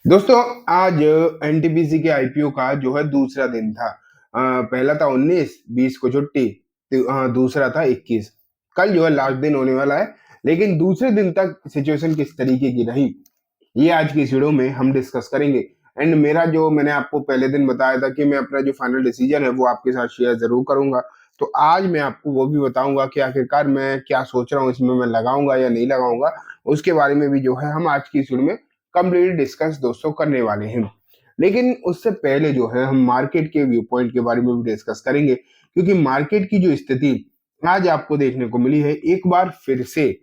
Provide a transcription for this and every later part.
दोस्तों, आज एनटीपीसी के आईपीओ का जो है दूसरा दिन था। पहला था 19, 20 को छुट्टी। दूसरा था 21। कल जो है लास्ट दिन होने वाला है। लेकिन दूसरे दिन तक सिचुएशन किस तरीके की रही, ये आज की इस वीडियो में हम डिस्कस करेंगे। एंड मेरा जो मैंने आपको पहले दिन बताया था कि मैं अपना जो फाइनल डिसीजन है वो आपके साथ शेयर जरूर करूंगा। तो आज मैं आपको वो भी बताऊंगा कि आखिरकार मैं क्या सोच रहा हूँ, इसमें मैं लगाऊंगा या नहीं लगाऊंगा। उसके बारे में भी जो है हम आज की इस वीडियो में कंप्लीट डिस्कस दोस्तों करने वाले हैं। लेकिन उससे पहले जो है हम मार्केट के व्यू पॉइंट के बारे में भी डिस्कस करेंगे, क्योंकि मार्केट की जो स्थिति आज आपको देखने को मिली है, एक बार फिर से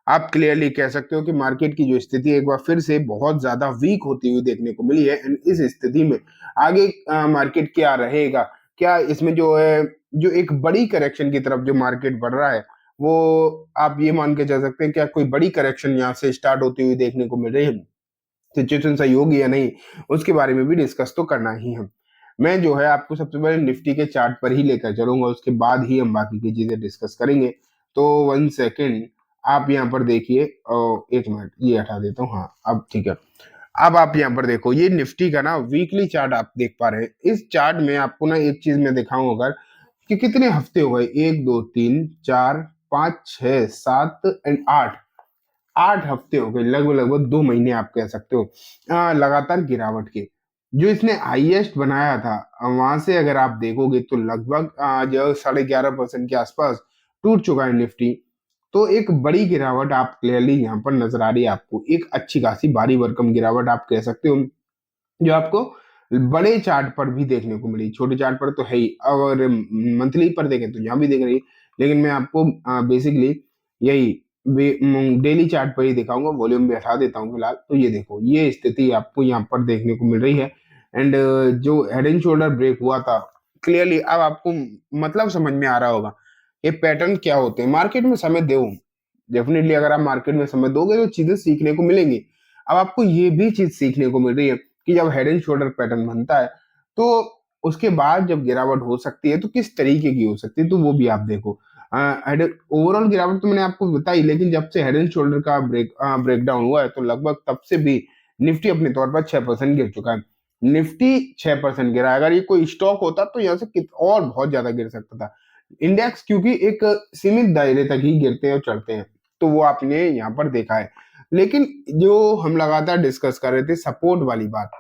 आप क्लियरली कह सकते हो कि मार्केट की जो स्थिति एक बार फिर से बहुत ज्यादा वीक होती हुई देखने को मिली है। एंड इस स्थिति में आगे मार्केट क्या रहेगा, क्या इसमें जो है जो एक बड़ी करेक्शन की तरफ जो मार्केट बढ़ रहा है, वो आप ये मान के चल सकते हैं क्या कोई बड़ी करेक्शन यहाँ से स्टार्ट होती हुई देखने को मिल रही है। सिचुएशन सही होगी या नहीं, उसके बारे में भी डिस्कस तो करना ही है। मैं जो है आपको सबसे पहले निफ्टी के चार्ट पर ही लेकर चलूंगा, उसके बाद ही हम बाकी की चीजें डिस्कस करेंगे। तो 1 सेकेंड, आप यहाँ पर देखिए। 1 मिनट, ये हटा देता हूँ। हाँ, अब ठीक है। अब आप यहाँ पर देखो, ये निफ्टी का ना वीकली चार्ट आप देख पा रहे हैं। इस चार्ट में आपको ना एक चीज मैं दिखाऊं, अगर कि कितने हफ्ते हो गए, 1 2 3 4 5 6 7 एंड 8। 8 हफ्ते हो गए, लगभग लगभग 2 महीने आप कह सकते हो लगातार गिरावट के। जो इसने हाईएस्ट बनाया था, वहां से अगर आप देखोगे तो लगभग जो 11.5% के आसपास टूट चुका है निफ्टी। तो एक बड़ी गिरावट आप क्लियरली यहाँ पर नजर आ रही है आपको, एक अच्छी खासी भारी भरकम गिरावट आप कह सकते हो, जो आपको बड़े चार्ट पर भी देखने को मिली। छोटे चार्ट पर तो है ही, और मंथली पर देखें तो यहाँ भी देख रही है। लेकिन मैं आपको बेसिकली यही डेली चार्ट पर ही दिखाऊंगा। वॉल्यूम भी हटा देता हूँ फिलहाल। तो ये देखो, ये स्थिति आपको यहाँ पर देखने को मिल रही है। एंड जो हेड एंड शोल्डर ब्रेक हुआ था, क्लियरली अब आपको मतलब समझ में आ रहा होगा ये पैटर्न क्या होते हैं। मार्केट में समय दो, डेफिनेटली अगर आप मार्केट में समय दोगे तो चीजें सीखने को मिलेंगी। अब आपको ये भी चीज सीखने को मिल रही है कि जब हेड एंड शोल्डर पैटर्न बनता है, तो उसके बाद जब गिरावट हो सकती है तो किस तरीके की हो सकती है, तो वो भी आप देखो। हेड ओवरऑल गिरावट तो मैंने आपको बताई, लेकिन जब से हेड एंड शोल्डर का ब्रेकडाउन हुआ है, तो लगभग तब से भी निफ्टी अपने तौर पर 6% गिर चुका है। निफ्टी 6% गिरा है। अगर ये कोई स्टॉक होता तो यहाँ से और बहुत ज्यादा गिर सकता था। इंडेक्स क्योंकि एक सीमित दायरे तक ही गिरते हैं और चढ़ते हैं, तो वो आपने यहाँ पर देखा है। लेकिन जो हम लगातार डिस्कस कर रहे थे सपोर्ट वाली बात,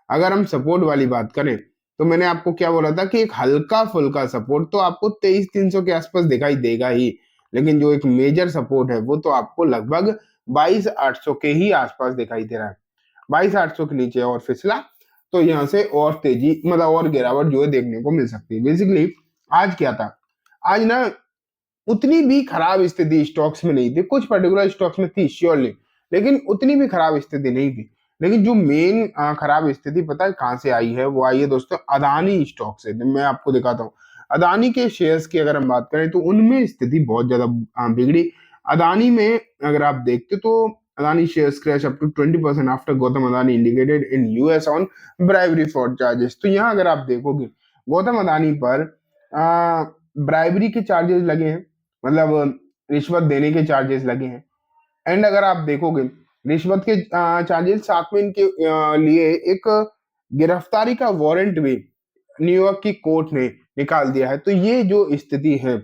अगर हम सपोर्ट वाली बात करें, तो मैंने आपको क्या बोला था कि एक हल्का फुल्का सपोर्ट तो आपको 23,300 के आसपास दिखाई देगा ही। लेकिन जो एक मेजर सपोर्ट है वो तो आपको लगभग 22,800 के ही आसपास दिखाई दे रहा है। 22,800 के नीचे और फिसला तो यहाँ से और तेजी, मतलब और गिरावट जो है देखने को मिल सकती है। बेसिकली आज क्या था, आज ना उतनी भी खराब स्थिति स्टॉक्स में नहीं थी। कुछ पर्टिकुलर स्टॉक्स में थी श्योरली, लेकिन उतनी भी खराब स्थिति नहीं थी। लेकिन जो मेन खराब स्थिति पता है कहाँ से आई है, वो आई है दोस्तों अदानी स्टॉक से। तो मैं आपको दिखाता हूँ। अदानी के शेयर्स की अगर हम बात करें तो उनमें स्थिति बहुत ज्यादा बिगड़ी। अदानी में अगर आप देखते तो Adani shares crash up to 20% after Gautam Adani indicated in US on bribery for charges. तो यहाँ अगर आप देखोगे, गौतम अदानी पर ब्राइवरी के चार्जेस लगे हैं, मतलब रिश्वत देने के चार्जेस लगे हैं। एंड अगर आप देखोगे, रिश्वत के चार्जेस साथ में इनके लिए एक गिरफ्तारी का वारंट भी न्यूयॉर्क की कोर्ट ने निकाल दिया है। तो ये जो स्थिति है,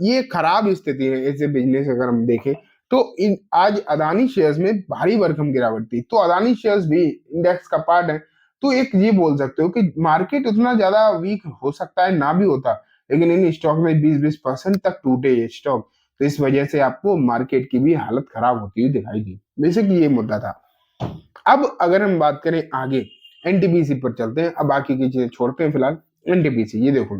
ये खराब स्थिति है ऐसे बिजनेस अगर हम देखें तो। इन आज अदानी शेयर्स में भारी भरकम गिरावट थी, तो अदानी शेयर्स भी इंडेक्स का पार्ट है। तो एक ये बोल सकते हो कि मार्केट उतना ज्यादा वीक हो सकता है, ना भी होता, लेकिन इन स्टॉक में 20-20% तक टूटे ये स्टॉक। तो इस वजह से आपको मार्केट की भी हालत खराब होती हुई दिखाई दी। बेसिकली ये मुद्दा था। अब अगर हम बात करें आगे, एनटीपीसी पर चलते हैं। अब बाकी की चीजें छोड़ते हैं फिलहाल। एनटीपीसी, ये देखो,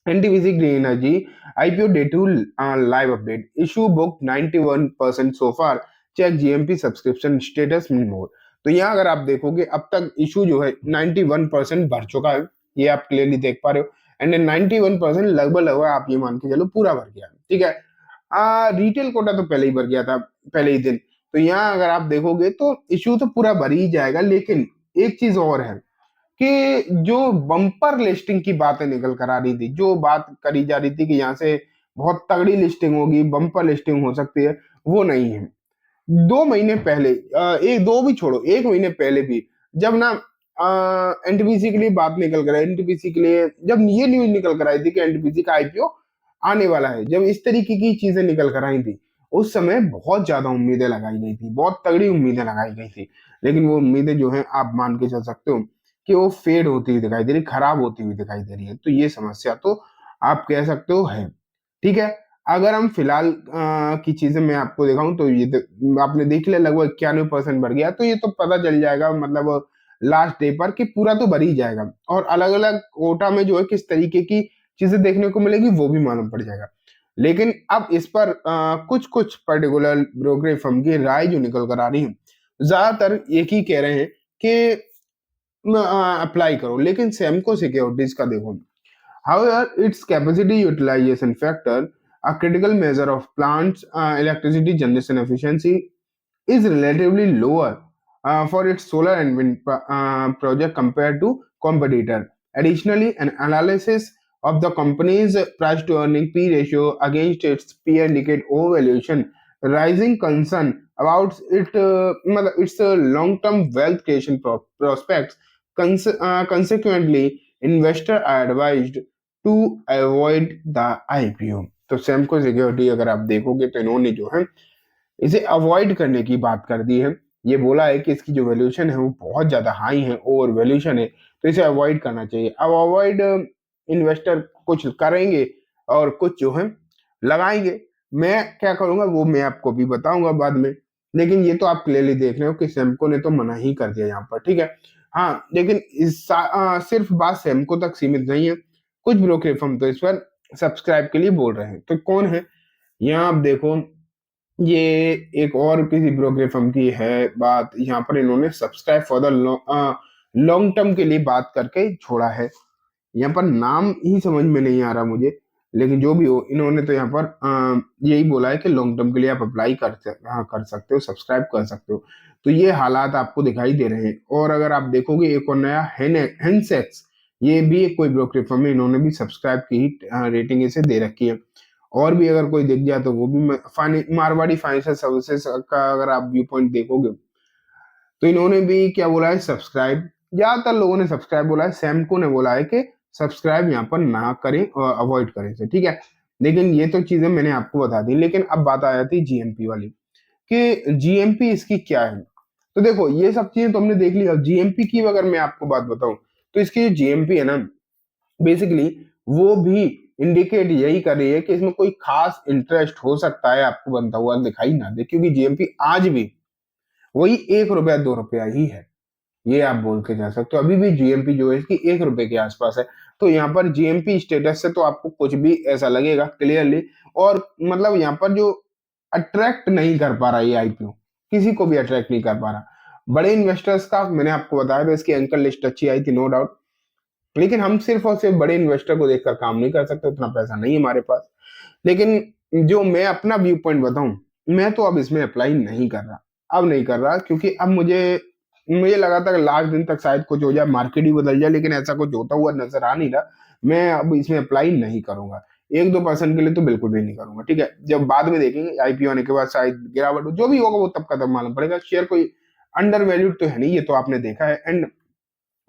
NTPC green energy IPO day two live update issue book 91% so far, check GMP subscription status more. तो यहाँ अगर आप देखोगे अब तक इशू जो है 91% भर चुका है, ये आप क्लियरली देख पा रहे हो। एंड 91% लगभग लगभग आप ये मान के चलो पूरा भर गया, ठीक है। रिटेल कोटा तो पहले ही भर गया था, पहले ही दिन। तो यहाँ अगर आप देखोगे तो इशू तो पूरा भर ही जाएगा। लेकिन एक चीज और है कि जो बम्पर लिस्टिंग की बातें निकल कर आ रही थी, जो बात करी जा रही थी कि यहाँ से बहुत तगड़ी लिस्टिंग होगी, बम्पर लिस्टिंग हो सकती है, वो नहीं है। 2 महीने पहले, एक दो भी छोड़ो, 1 महीने पहले भी जब ना एनटीपीसी के लिए बात निकल कर आई, एनटीपीसी के लिए जब ये न्यूज निकल कर आई थी कि एनटीपीसी का आईपीओ आने वाला है, जब इस तरीके की चीजें निकल कर आई थी, उस समय बहुत ज्यादा उम्मीदें लगाई गई थी, बहुत तगड़ी उम्मीदें लगाई गई थी। लेकिन वो उम्मीदें जो है आप मान के चल सकते हो कि वो फेड होती हुई दिखाई दे रही, खराब होती हुई दिखाई दे रही है। तो ये समस्या तो आप कह सकते हो है। ठीक है। अगर हम फिलहाल की चीजें मैं आपको दिखाऊं तो ये तो आपने देख लिया, लगभग 91% बढ़ गया। तो ये तो पता चल जाएगा मतलब लास्ट डे पर कि पूरा तो भर ही जाएगा, और अलग अलग कोटा में जो है किस तरीके की चीजें देखने को मिलेगी वो भी मालूम पड़ जाएगा। लेकिन अब इस पर कुछ कुछ पर्टिकुलर ब्रोकरेज फर्म की राय जो निकल कर आ रही है, ज्यादातर एक ही कह रहे हैं कि अप्लाई करो। लेकिन सेमको सिक्योरिटीज का देखो, however, its capacity utilization factor, a critical measure of plant's electricity generation efficiency, is relatively lower for its solar and wind project compared to competitor. Additionally, an analysis of the company's price to earning P ratio against its peer indicate overvaluation, rising concern about its long term wealth creation prospects. Consequently, investors are advised to avoid the IPO। तो सेमको security अगर आप देखोगे तो इन्होंने जो है इसे avoid करने की बात कर दी है। ये बोला है कि इसकी जो वैल्यूएशन है वो बहुत ज्यादा हाई है, ओवर वैल्यूएशन है, तो इसे अवॉइड करना चाहिए। अब अवॉइड इन्वेस्टर कुछ करेंगे और कुछ जो है लगाएंगे। मैं क्या करूंगा वो मैं आपको भी बताऊंगा बाद में। लेकिन ये तो आप क्लियरली देख रहे हो कि सेमको ने तो मना ही कर दिया यहाँ पर। ठीक है। हाँ, लेकिन सिर्फ बात सेमको तक सीमित नहीं है, कुछ ब्रोकरेज फर्म तो इस पर सब्सक्राइब के लिए बोल रहे हैं। तो कौन है? यहाँ आप देखो, ये एक और किसी ब्रोकरेज फर्म की है बात। यहाँ पर इन्होंने subscribe for the long term के लिए बात करके छोड़ा है। यहाँ पर नाम ही समझ में नहीं आ रहा मुझे, लेकिन जो भी हो, इन्होंने तो यहाँ पर यही बोला है कि लॉन्ग टर्म के लिए आप अप्लाई कर सकते हो, सब्सक्राइब कर सकते हो। तो ये हालात आपको दिखाई दे रहे हैं। और अगर आप देखोगे एक और नया हेनसेक्स, ये भी एक कोई ब्रोकरेज फर्म है, इन्होंने भी सब्सक्राइब की ही रेटिंग इसे दे रखी है। और भी अगर कोई दिख जाए तो वो भी मारवाड़ी फाइनेंशियल सर्विसेज का अगर आप व्यू पॉइंट देखोगे तो इन्होंने भी क्या बोला है, सब्सक्राइब। ज्यादातर लोगों ने सब्सक्राइब बोला है, सैमको ने बोला है कि सब्सक्राइब यहाँ पर ना करें और अवॉइड करें से। ठीक है। लेकिन ये तो चीजें मैंने आपको बता दी। लेकिन अब बात आ जाती है जीएमपी वाली कि जीएमपी इसकी क्या है। तो देखो, ये सब चीजें तो हमने देख ली। अब जीएमपी की अगर मैं आपको बात बताऊं तो इसकी जो जीएमपी है ना, बेसिकली वो भी इंडिकेट यही कर रही है कि इसमें कोई खास इंटरेस्ट हो सकता है आपको बनता हुआ दिखाई ना दे, क्योंकि जीएमपी आज भी वही 1 रुपया 2 रुपया ही है। ये आप बोल के जा सकते हो, अभी भी जीएमपी जो है इसकी 1 रुपए के आसपास है। तो यहाँ पर जीएमपी स्टेटस से तो आपको कुछ भी ऐसा लगेगा क्लियरली। और मतलब यहाँ पर जो अट्रैक्ट नहीं कर पा रहा ये आईपीओ, किसी को भी अट्रैक्ट नहीं कर पा रहा। बड़े इन्वेस्टर्स का मैंने आपको बताया था, इसकी एंकर लिस्ट अच्छी आई थी, नो डाउट। लेकिन हम सिर्फ और सिर्फ बड़े इन्वेस्टर को देखकर काम नहीं कर सकते, उतना पैसा नहीं है हमारे पास। लेकिन जो मैं अपना व्यू पॉइंट बताऊं, मैं तो अब इसमें अप्लाई नहीं कर रहा। अब नहीं कर रहा क्योंकि अब मुझे मुझे लगा था कि लास्ट दिन तक शायद कुछ हो जाए, मार्केट ही बदल जाए, लेकिन ऐसा कुछ होता हुआ नजर आ नहीं रहा। मैं अब इसमें अप्लाई नहीं करूंगा, 1-2% के लिए तो बिल्कुल भी नहीं करूंगा। ठीक है। जब बाद में देखेंगे आईपीओ आने के बाद शायद गिरावट हो, जो भी होगा वो तब का तब मालूम पड़ेगा। शेयर कोई अंडर वैल्यूड तो है नहीं, ये तो आपने देखा है। एंड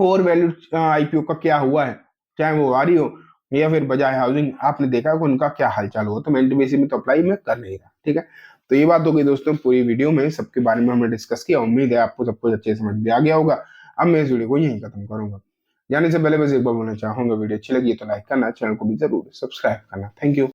ओवर वैल्यूड आईपीओ का क्या हुआ है, चाहे वो वारी हो या फिर बजाज हाउसिंग, आपने देखा है कि उनका क्या हालचाल हुआ। तो मैं एनटीपीसी में तो अप्लाई मैं कर नहीं रहा। ठीक है। तो ये बात हो गई दोस्तों, पूरी वीडियो में सबके बारे में हमने डिस्कस किया। उम्मीद है आपको सब कुछ अच्छे से समझ में आ गया होगा। अब मैं इस वीडियो को यहीं खत्म करूंगा। जाने से पहले बस एक बार बोलना चाहूंगा, वीडियो अच्छी लगी तो लाइक करना, चैनल को भी जरूर सब्सक्राइब करना। Thank you.